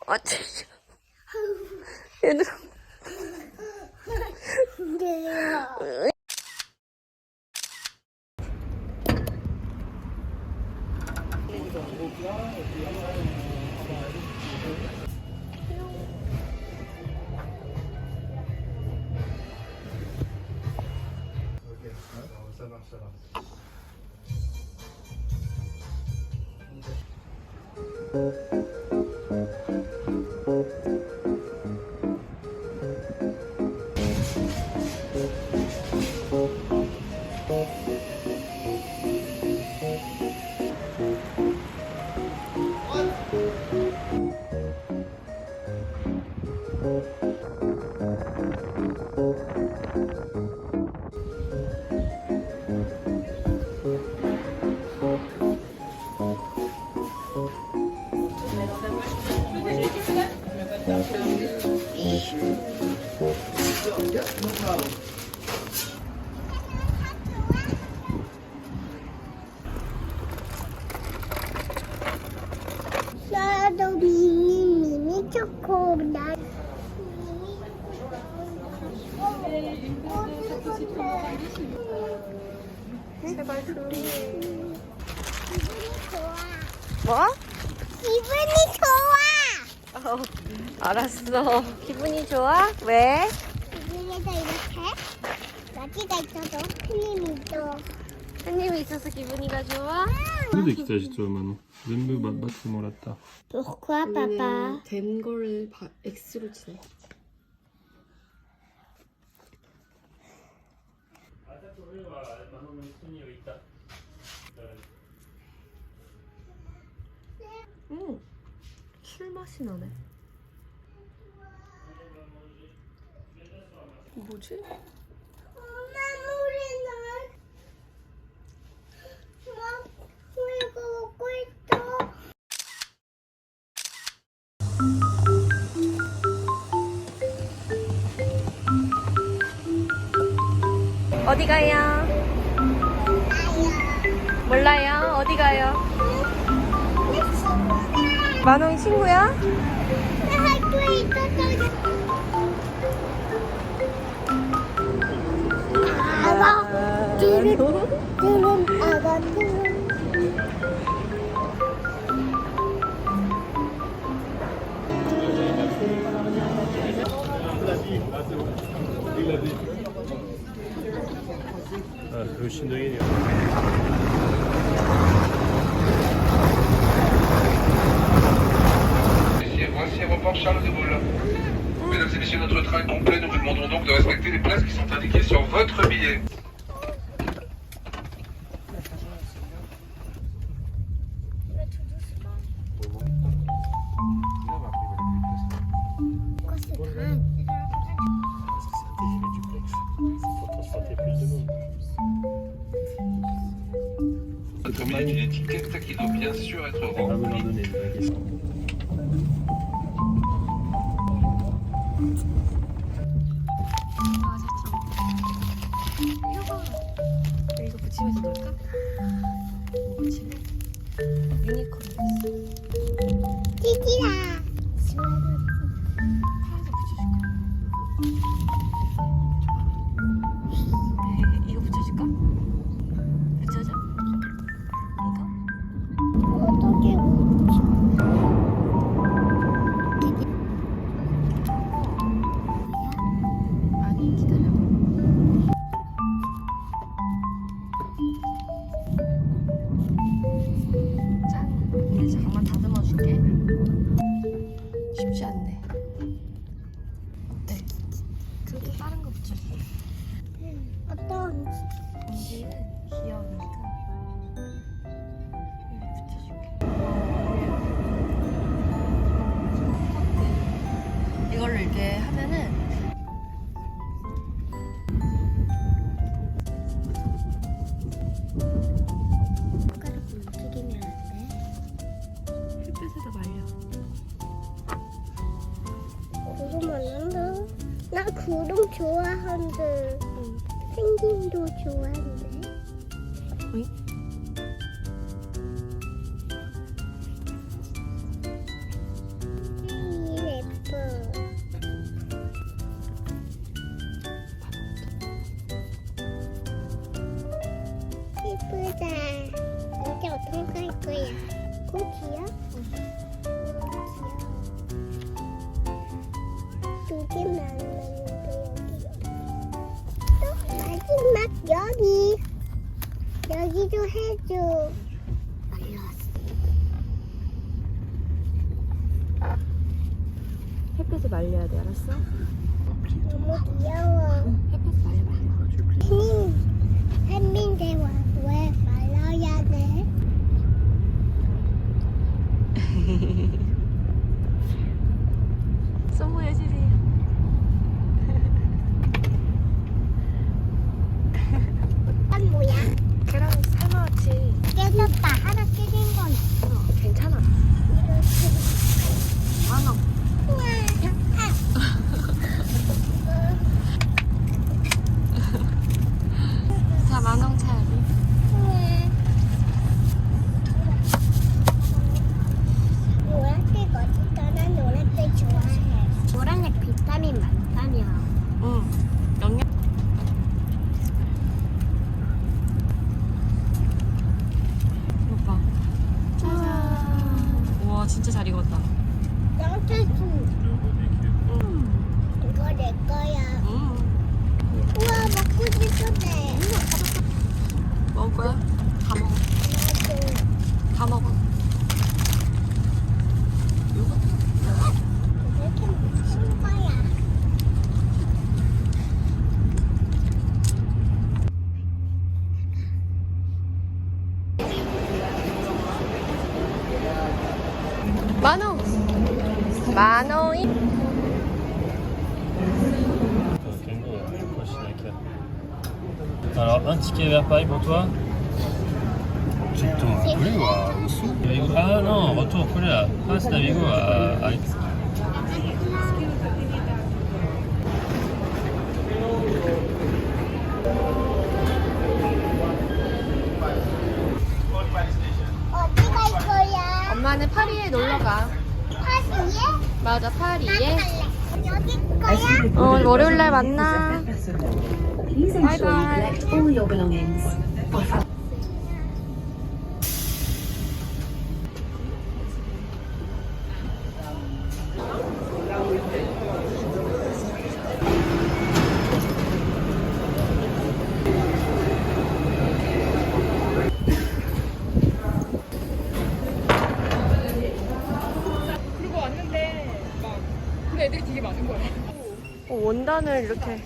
아, 진짜. 얘들아. Ça marche, ça marche. 나도 미니 초코다. 제발 조용히 해. 기분이 좋아. 뭐? 기분이 좋아. 알았어. 기분이 좋아? 왜? 기분에서 이렇게 나지가 있어서 필름이 있어. 햇님이 있어서 기분이가 좋아? すぐできた実は今の全部バッてもらった Pourquoi papa? 된 걸 X로 치네. 술 맛이 나네. 뭐지? 엄마 물이 나. 이거 먹고 있어. 어디 가요? 몰라요. 어디 가요? 만홍이 친구야? 나 학교에 있었어. 아가 뚜른 아가 뚜른. 훨씬 더 이네요. Voici aéroport Charles de Gaulle. Mesdames et messieurs, notre train est complet. Nous vous demandons donc de respecter les places qui sont indiquées sur votre billet. Comme il y a une étiquette qui doit bien sûr être On va vous remplie. leur donner la question. 이거 붙이면서 놀까? 뭐 붙이네? 유니콘 있어. 찌찌라. 팔에서 붙여줄까? 이거 붙여줄까? 붙여줘? 이거? 어떻게 아니 기다려봐. 짠. 이제 잠깐만 다듬어 줄게. 쉽지 않네. 어때? 그래도 다른 거 붙여줄게. 어떤 공기는 귀여우니까 이거 붙여줄게. 이걸로 이렇게 하면은 손가락으로 튀기면 안 돼? 햇빛에다 말려. 구름 많은데? 나 구름 좋아하는데. 펭귄도 좋아하는데. 어이? 거야. 꽃이야? 두 개만 남았는데 또 마지막 여기. 여기도 해줘. 햇빛을 말려야 돼, 알았어? 너무 귀여워. 햇빛 말려봐. 햇빛에 왜 말아야 돼? 소모 해주세요. 이건 뭐야? 계란 삶아왔지. 깨졌다. 하나 깨진 건 있어. 괜찮아. 만원. 자, 만원 차야지. 노란색 어디서 난 노란색 좋아해. 노란색 비타민 많다며. 응. 영양. 오빠. 짜잔. 우와, 진짜 잘 익었다. 양태수. 이거 내 거야. 우와 먹고 싶은데. 먹을 거야? 다 먹어. 나도 다 먹어. 이렇게 먹는 거야. 만원. 만원이. Alors, un ticket vert pareil pour toi. Ah non, retour collé là. Ah, c'est Navigo à 어디 갈 거야? 엄마는 파리에 놀러 가. 파리에? 맞아, 파리에. 갈래. 여기 거야? 월요일 날 만나. Please ensure you collect all your belongings. 그리고 왔는데 막 근데 애들이 되게 많은 거야. 원단을 이렇게.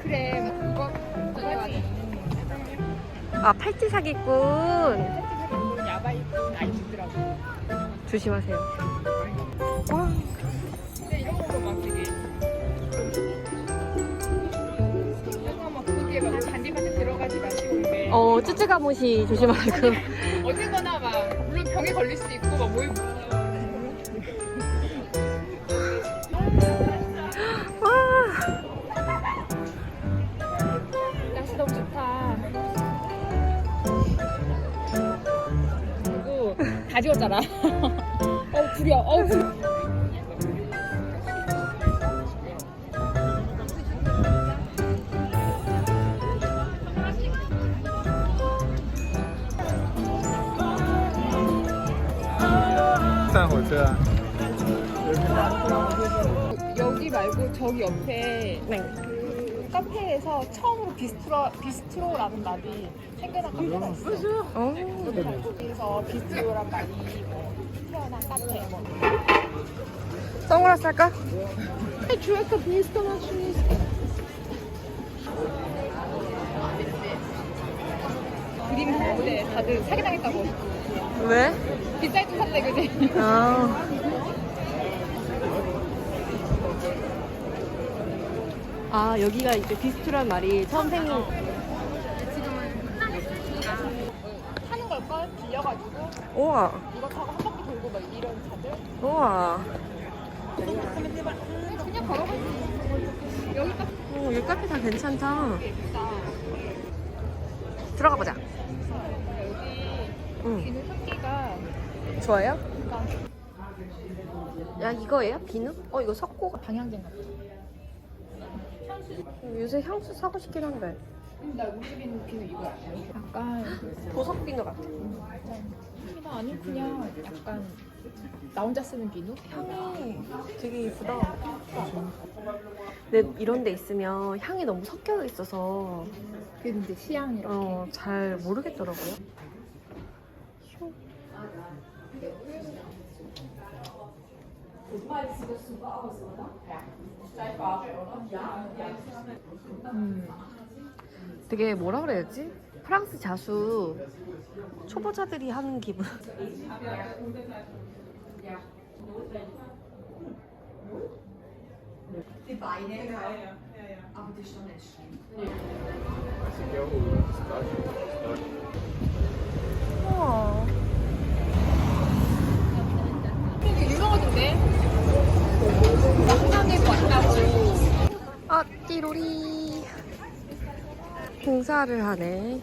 그래 막 그거 하지. 아, 팔찌 사기꾼. 야바이꾼 아이들더라고. 조심하세요. 와. 근데 이런 거막 되게 그래서 막 거기에 막 잔디밭에 들어가지 마시고 이게 쯔쯔가모시 조심하고. 어쨌거나 막 물론 병에 걸릴 수 있고 막 뭐 와. 날씨 너무 좋다. 그리고 다 지웠잖아. 구려. 구려. 여기 말고 저기 옆에 그 카페에서 처음으로 비스트로라는 말이 생겨난 카페가 있어. 그래서 비스트로란 말이 뭐 태어난 카페. 뭐. 선글라스 할까? 주에서 비스트로 주니. 그림 보는데 다들 사기당했다고. 왜? 비쌀 줄 샀대 그지? 아. 아, 여기가 이제 비스트란 말이 처음 생긴. 타는 걸걸 빌려가지고 우와. 이거 타고 한 바퀴 돌고 막 이런 차들. 우와. 그냥 걸어가지. 여기 딱 여기 카페 다 괜찮다. 예쁘다. 들어가 보자. 여기 응. 비누 향기가 좋아요? 그러니까 야, 이거예요? 비누? 이거 석고가. 방향제 같아. 요새 향수 사고 싶긴 한데. 나 무슬린 비누 이거 알아요? 약간 보석 비누 같아. 비누 아니고 그냥 약간 나 혼자 쓰는 비누? 향이 되게 예쁘다. 근데 이런 데 있으면 향이 너무 섞여 있어서 근데 시향 이렇게 잘 모르겠더라고요. 되게 뭐라 그래야 되지? 프랑스 자수 초보자들이 하는 기분. 우와. 되게 유명하던데? 상상되고 왔다고. 아, 띠로리. 공사를 하네.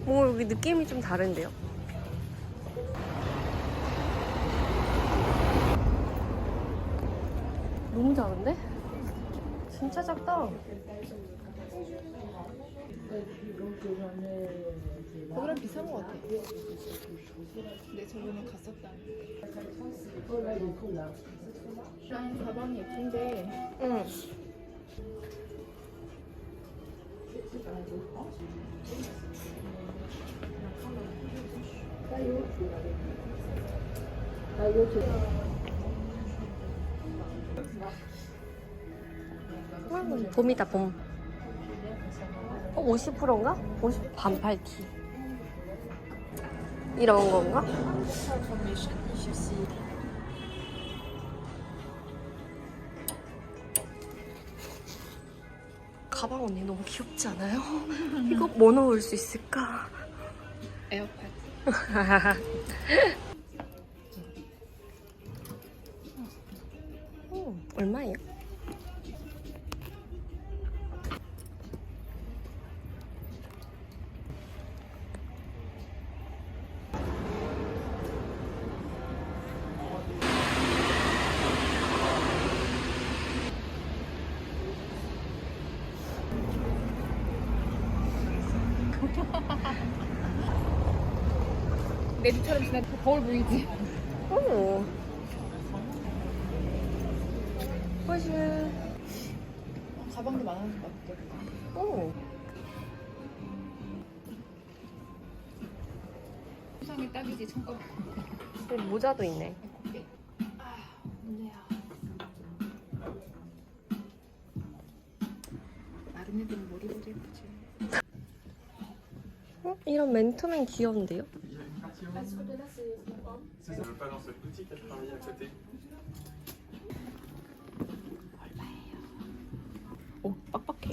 여기 느낌이 좀 다른데요? 너무 작은데? 진짜 작다. 거기랑 비싼 것 같아. 근데 저번에 갔었다는데. 가방이 예쁜데. 응. 봄이다, 봄. 50%인가? 50 반팔티. 이런 건가? 가방 언니 너무 귀엽지 않아요? 이거 뭐 넣을 수 있을까? 에어팟. 얼마예요? 내 집처럼 지나 거울 보이지? 오. 훨씬. 가방도 많아진 것 같아. 오. 세상에 딱이지, 청각. 모자도 있네. 문제야. 마른 애들은 머리보다 예쁘지. 이런 맨투맨 귀여운데요? Ça veut pas dans cette boutique, elle travaille à côté. 오, 빡빡해.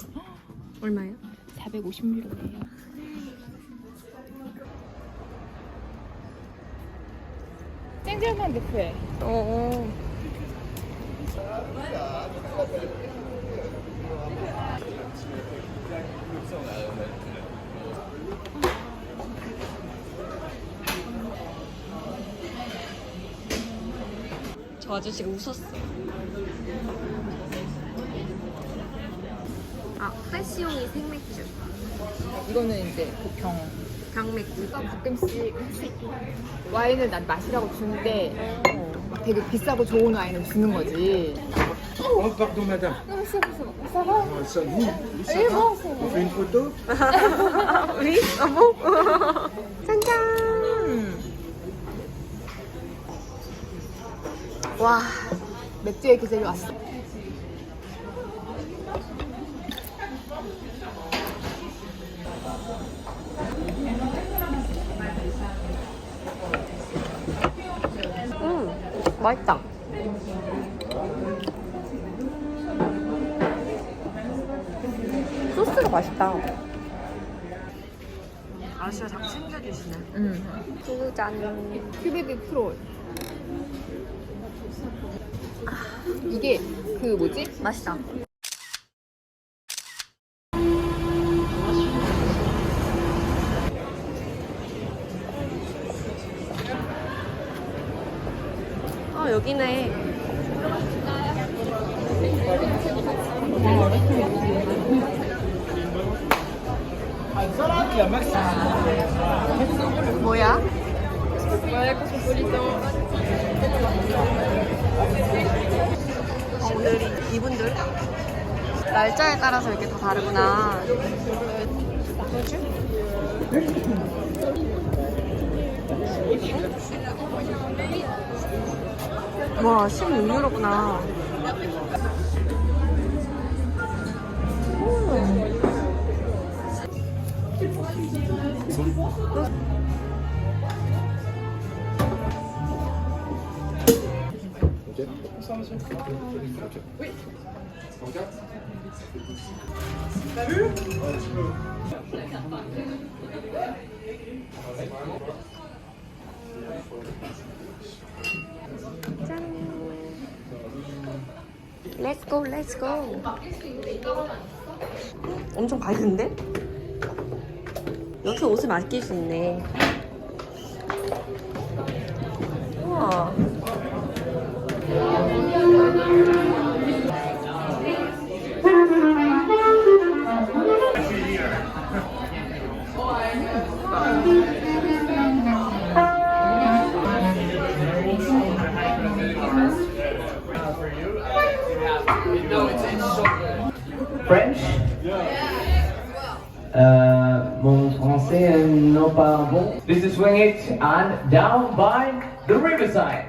얼마예요? 450유로예요. 쨍쨍한 데크에. 저 아저씨가 웃었어. 아, 프레시용이 생맥주. 이거는 이제 그 병. 병맥주. 가끔씩 와인을 난 마시라고 주는데 되게 비싸고 좋은 와인을 주는 거지. Oh, pardon, madame. Ça va? Ça vous ça va On fait une photo 우리? 어머? 짠짠! 와, 맥주의 계절이 왔어. 맛있다. 소스가 맛있다. 아저씨가 자꾸 챙겨주시네. 짠. 큐비드 프로. 이게 그 뭐지? 맛있다. 여기네. 뭐야? 오늘 이분들 날짜에 따라서 이렇게 다 다르구나. 뭐지? 와, 16유로구나. Let's go, let's go. 엄청 밝은데? 이렇게 옷을 맡길 수 있네. 우와. French? Mon français non pas bon. This is Swing It and Down by the Riverside.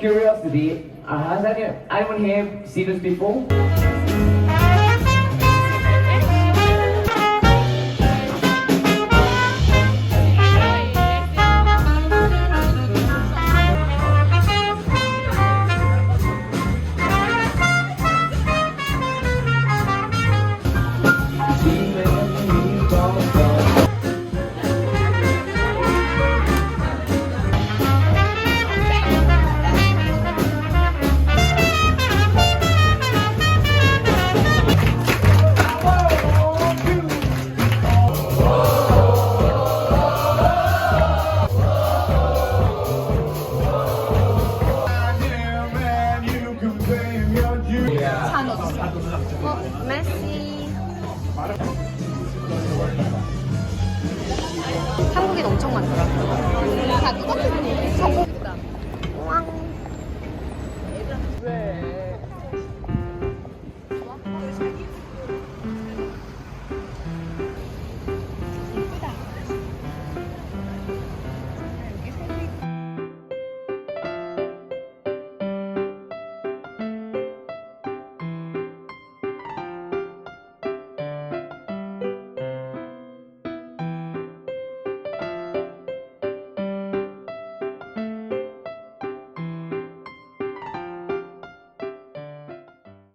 Curiosity, has anyone here seen this before? 메시. 한국인 엄청 많더라.